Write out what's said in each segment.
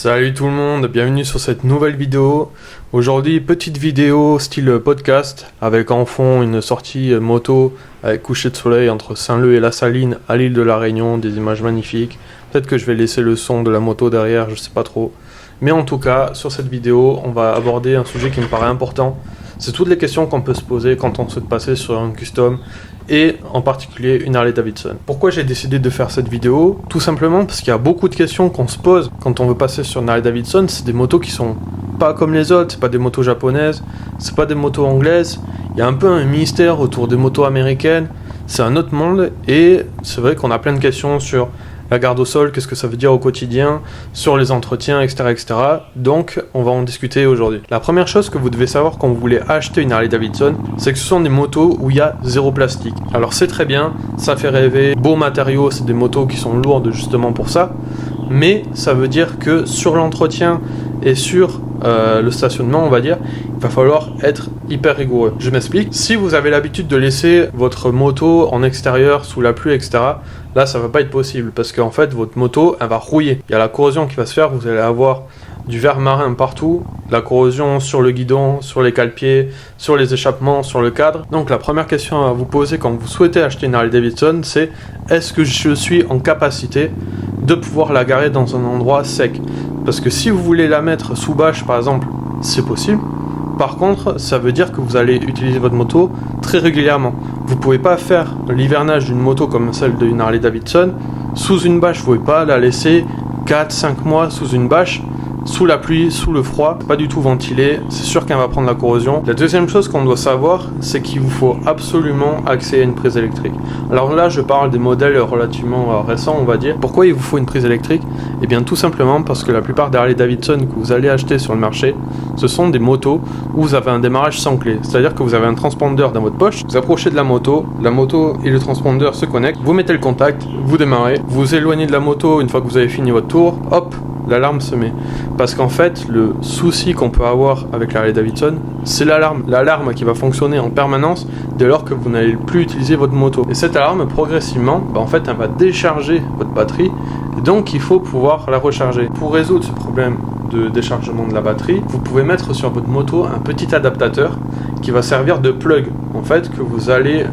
Salut tout le monde, bienvenue sur cette nouvelle vidéo. Aujourd'hui, petite vidéo style podcast avec en fond une sortie moto avec coucher de soleil entre Saint-Leu et La Saline à l'île de la Réunion, des images magnifiques. Peut-être que je vais laisser le son de la moto derrière, je sais pas trop. Mais en tout cas, sur cette vidéo, on va aborder un sujet qui me paraît important. C'est toutes les questions qu'on peut se poser quand on souhaite passer sur un custom et en particulier une Harley-Davidson. Pourquoi j'ai décidé de faire cette vidéo? Tout simplement parce qu'il y a beaucoup de questions qu'on se pose quand on veut passer sur une Harley-Davidson. C'est des motos qui sont pas comme les autres, c'est pas des motos japonaises, c'est pas des motos anglaises. Il y a un peu un mystère autour des motos américaines, c'est un autre monde et c'est vrai qu'on a plein de questions sur la garde au sol, qu'est-ce que ça veut dire au quotidien, sur les entretiens, etc., etc. Donc, on va en discuter aujourd'hui. La première chose que vous devez savoir quand vous voulez acheter une Harley-Davidson, c'est que ce sont des motos où il y a zéro plastique. Alors c'est très bien, ça fait rêver, beaux matériaux, c'est des motos qui sont lourdes justement pour ça, mais ça veut dire que sur l'entretien et sur le stationnement, on va dire, il va falloir être hyper rigoureux. Je m'explique. Si vous avez l'habitude de laisser votre moto en extérieur, sous la pluie, etc., là, ça va pas être possible parce qu'en fait, votre moto, elle va rouiller. Il y a la corrosion qui va se faire, vous allez avoir du verre marin partout, la corrosion sur le guidon, sur les cale-pieds, sur les échappements, sur le cadre. Donc la première question à vous poser quand vous souhaitez acheter une Harley-Davidson, c'est est-ce que je suis en capacité de pouvoir la garer dans un endroit sec? Parce que si vous voulez la mettre sous bâche par exemple, c'est possible. Par contre, ça veut dire que vous allez utiliser votre moto très régulièrement. Vous ne pouvez pas faire l'hivernage d'une moto comme celle d'une Harley-Davidson sous une bâche. Vous ne pouvez pas la laisser 4-5 mois sous une bâche, sous la pluie, sous le froid, pas du tout ventilé, c'est sûr qu'elle va prendre la corrosion. La deuxième chose qu'on doit savoir, c'est qu'il vous faut absolument accéder à une prise électrique. Alors là, je parle des modèles relativement récents, on va dire. Pourquoi il vous faut une prise électrique? Eh bien tout simplement parce que la plupart des Harley-Davidson que vous allez acheter sur le marché, ce sont des motos où vous avez un démarrage sans clé. C'est-à-dire que vous avez un transpondeur dans votre poche, vous approchez de la moto et le transpondeur se connectent, vous mettez le contact, vous démarrez, vous éloignez de la moto une fois que vous avez fini votre tour, hop, l'alarme se met. Parce qu'en fait, le souci qu'on peut avoir avec la Harley-Davidson, c'est l'alarme. L'alarme qui va fonctionner en permanence dès lors que vous n'allez plus utiliser votre moto. Et cette alarme, progressivement, en fait, elle va décharger votre batterie. Et donc, il faut pouvoir la recharger. Pour résoudre ce problème de déchargement de la batterie, vous pouvez mettre sur votre moto un petit adaptateur qui va servir de plug, en fait, que vous allez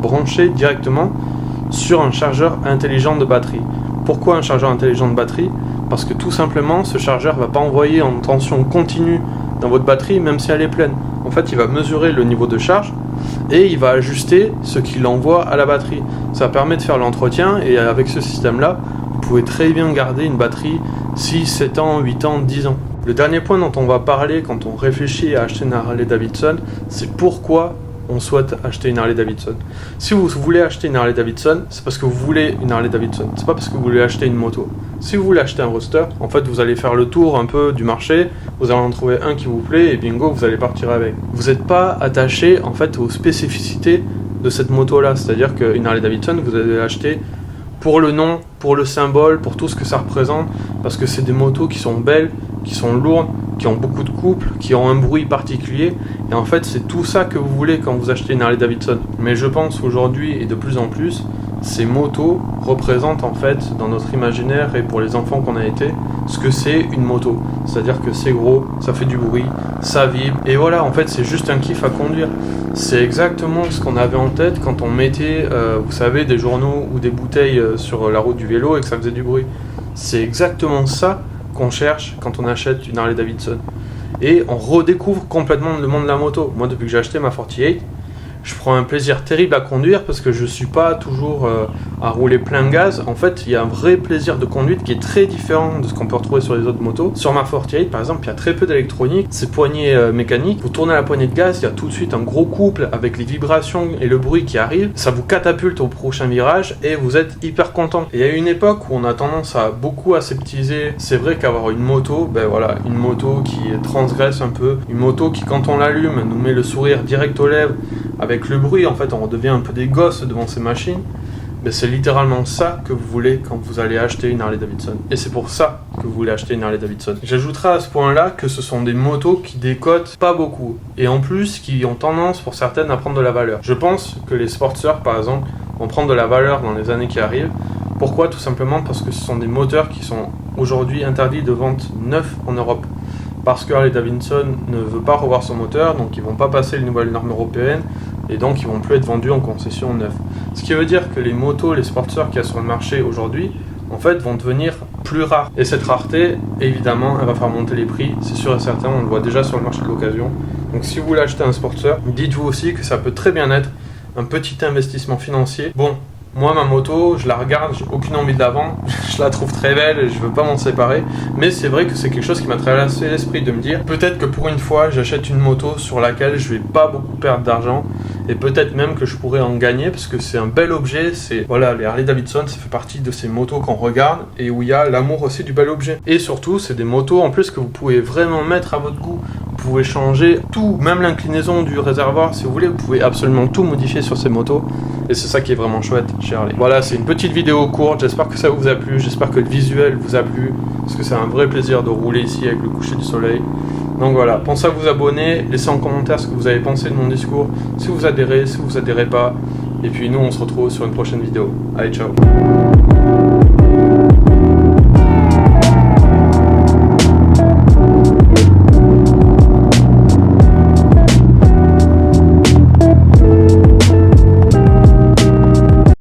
brancher directement sur un chargeur intelligent de batterie. Pourquoi un chargeur intelligent de batterie? Parce que tout simplement, ce chargeur ne va pas envoyer en tension continue dans votre batterie, même si elle est pleine. En fait, il va mesurer le niveau de charge et il va ajuster ce qu'il envoie à la batterie. Ça permet de faire l'entretien et avec ce système-là, vous pouvez très bien garder une batterie 6, 7 ans, 8 ans, 10 ans. Le dernier point dont on va parler quand on réfléchit à acheter une Harley-Davidson, c'est pourquoi on souhaite acheter une Harley-Davidson. Si vous voulez acheter une Harley-Davidson, c'est parce que vous voulez une Harley-Davidson. C'est pas parce que vous voulez acheter une moto. Si vous voulez acheter un roadster, en fait, vous allez faire le tour un peu du marché, vous allez en trouver un qui vous plaît et bingo, vous allez partir avec. Vous n'êtes pas attaché en fait aux spécificités de cette moto-là. C'est-à-dire qu'une Harley-Davidson, vous allez l'acheter pour le nom, pour le symbole, pour tout ce que ça représente, parce que c'est des motos qui sont belles, qui sont lourdes, qui ont beaucoup de couple, qui ont un bruit particulier, et en fait c'est tout ça que vous voulez quand vous achetez une Harley-Davidson. Mais je pense aujourd'hui, et de plus en plus, ces motos représentent en fait dans notre imaginaire et pour les enfants qu'on a été, ce que c'est une moto. C'est-à-dire que c'est gros, ça fait du bruit, ça vibre, et voilà, en fait c'est juste un kiff à conduire. C'est exactement ce qu'on avait en tête quand on mettait, vous savez, des journaux ou des bouteilles sur la route du vélo et que ça faisait du bruit. C'est exactement ça qu'on cherche quand on achète une Harley-Davidson. Et on redécouvre complètement le monde de la moto. Moi, depuis que j'ai acheté ma 48, je prends un plaisir terrible à conduire parce que je suis pas toujours à rouler plein gaz. En fait, il y a un vrai plaisir de conduite qui est très différent de ce qu'on peut retrouver sur les autres motos. Sur ma 48, par exemple, il y a très peu d'électronique. C'est poignées mécaniques. Vous tournez la poignée de gaz, il y a tout de suite un gros couple avec les vibrations et le bruit qui arrive. Ça vous catapulte au prochain virage et vous êtes hyper content. Et il y a une époque où on a tendance à beaucoup aseptiser. C'est vrai qu'avoir une moto, une moto qui transgresse un peu, une moto qui, quand on l'allume, nous met le sourire direct aux lèvres. Avec le bruit, en fait, on redevient un peu des gosses devant ces machines. Mais c'est littéralement ça que vous voulez quand vous allez acheter une Harley-Davidson. Et c'est pour ça que vous voulez acheter une Harley-Davidson. J'ajouterai à ce point-là que ce sont des motos qui décotent pas beaucoup. Et en plus, qui ont tendance, pour certaines, à prendre de la valeur. Je pense que les Sportster, par exemple, vont prendre de la valeur dans les années qui arrivent. Pourquoi? Tout simplement parce que ce sont des moteurs qui sont aujourd'hui interdits de vente neuf en Europe. Parce que Harley-Davidson ne veut pas revoir son moteur, donc ils vont pas passer les nouvelles normes européennes, et donc ils vont plus être vendus en concession neuve. Ce qui veut dire que les motos, les sportsters qu'il y a sur le marché aujourd'hui, en fait, vont devenir plus rares. Et cette rareté, évidemment, elle va faire monter les prix, c'est sûr et certain, on le voit déjà sur le marché de l'occasion. Donc si vous voulez acheter un sportster, dites-vous aussi que ça peut très bien être un petit investissement financier. Bon, moi, ma moto, je la regarde, j'ai aucune envie de la vendre, je la trouve très belle et je veux pas m'en séparer. Mais c'est vrai que c'est quelque chose qui m'a traversé l'esprit de me dire, peut-être que pour une fois, j'achète une moto sur laquelle je vais pas beaucoup perdre d'argent et peut-être même que je pourrais en gagner parce que c'est un bel objet. C'est voilà, les Harley-Davidson, ça fait partie de ces motos qu'on regarde et où il y a l'amour aussi du bel objet. Et surtout, c'est des motos en plus que vous pouvez vraiment mettre à votre goût. Vous pouvez changer tout, même l'inclinaison du réservoir si vous voulez, vous pouvez absolument tout modifier sur ces motos et c'est ça qui est vraiment chouette chez Harley. Voilà, c'est une petite vidéo courte, j'espère que ça vous a plu, j'espère que le visuel vous a plu parce que c'est un vrai plaisir de rouler ici avec le coucher du soleil. Donc voilà, pensez à vous abonner, laissez en commentaire ce que vous avez pensé de mon discours, si vous adhérez pas, et puis nous on se retrouve sur une prochaine vidéo. Allez, ciao.